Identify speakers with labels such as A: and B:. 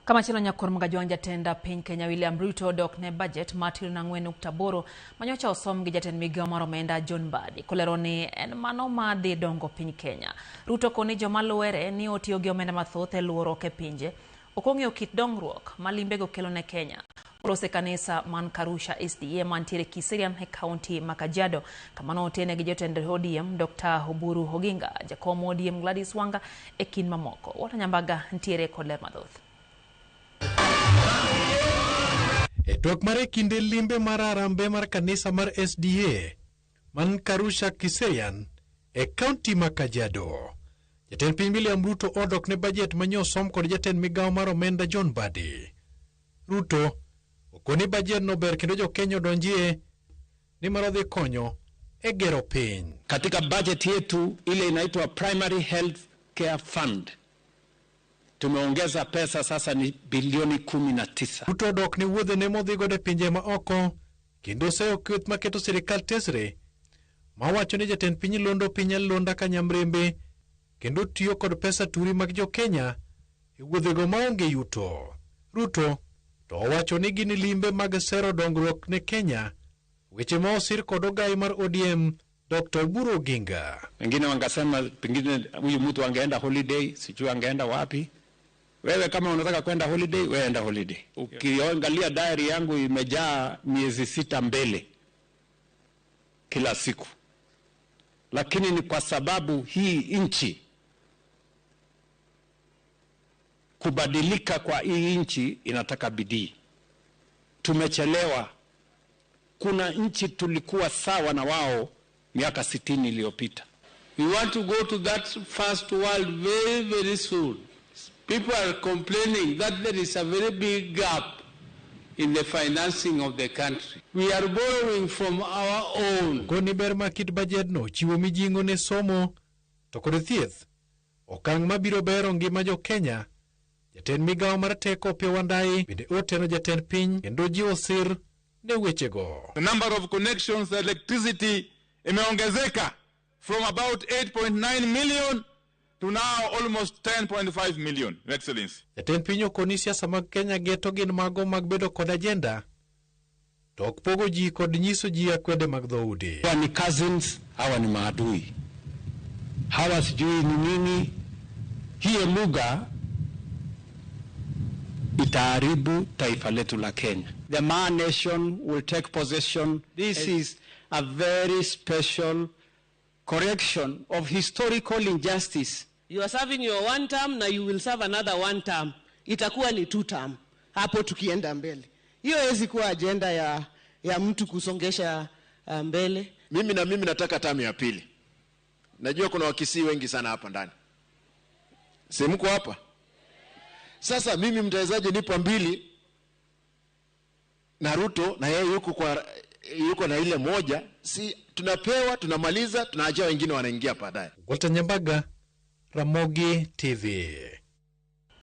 A: Kama chilo nyakor mga jatenda piny Kenya William Ruto dok ne budget matil na 4.8 manyocha osom gi jatend migao mar omenda John Mbadi kolero ni en mano ma dhi dongo piny Kenya. Ruto koni joma luwere ni otiyo gi omenda mathoth e luoro ke pinje okong'eyo kit dongruok ma limbego kelo ne Kenya. Prose kanisa man Karusha SDA mantiere Kiserian e kaunti ma Kajiado kama notene gi jotend ODM Dr. Oburu Oginga, jakom ODM Gladys Wanga e kin mamoko. Wata Nyambaga ntiere kod ler mathoth.
B: E tok mare kinde limbe mar arambe mar kanisa mar SDA man Karusha Kiserian e kaunti ma Kajiado, jatend piny William Ruto odok ne budget manyosom kod jatend migao mar omenda John Mbadi. Ruto okoni budget no ber kendo jo Kenya donjie ni maro dhi konyo e gero piny.
C: Katika budget yetu ile inaitwa Primary Health Care Fund tumeongeza pesa sasa ni bilioni 19.
B: Ruto odok ni wuodhe ne modhi gode pinje ma oko kendo seyo kweth maketo sirikal tesre mawacho ni jatend piny londo piny alonda ka nyamrembe kendo tiyo kod pesa turi mag jo Kenya e wuodhego maonge yuto. Ruto to owacho ni gini limbe mag sero dongruok ne Kenya, weche ma osir kod ogai mar ODM Dr. Oburu Oginga.
C: Wengine wangasema pengine huyu mtu angeenda holiday, sijui angeenda wapi. Wewe kama unataka kwenda holiday, wewe enda holiday. Ukiangalia diary yangu imejaa miezi 6 mbele kila siku. Lakini ni kwa sababu hii nchi, kubadilika kwa hii nchi inataka bidii. Tumechelewa. Kuna nchi tulikuwa sawa na wao miaka 60 iliyopita.
D: We want to go to that first world very, very soon. People are complaining that there is a very big gap in the financing of the country. We are borrowing from our own.
B: Koni ber makit budget no chiwo mijingo ne somo to kod thieth. Okang' mabiro bero ngima jo Kenya. Jatend migao mar teko Pio Wandayi bende oteno jatend piny kendo jiwo sir ne wechego.
E: The number of connections to electricity imeongezeka from about 8.9 million to now almost 10.5 million, Your Excellency.
B: Jatend piny okoni siasa mag Kenya geto gin mago mag bedo kod ajenda to ok pogo ji kod nyiso ji akwede mag dhoudi.
C: Hawa ni cousins, hawa ni maadui. Hawa sijui ni nini. Hii lugha itaharibu taifa letu la Kenya.
F: The Ma Nation will take possession. This is a very special correction of historical injustice.
G: You are serving your 1 term, na you will serve another 1 term. Itakuwa ni 2 term. Hapo tukienda mbele. Hiyo haiwezi kuwa agenda ya mtu kusongesha mbele.
H: Mimi nataka term ya pili. Najua kuna wakisii wengi sana hapa ndani. Si mko hapa? Sasa mimi mtawezaje nipo 2 na Ruto na yeye yuko na ile moja, si tunapewa, tunamaliza, tunaachia wengine wanaingia baadaye.
B: Wata Nyambaga, Ramogi TV.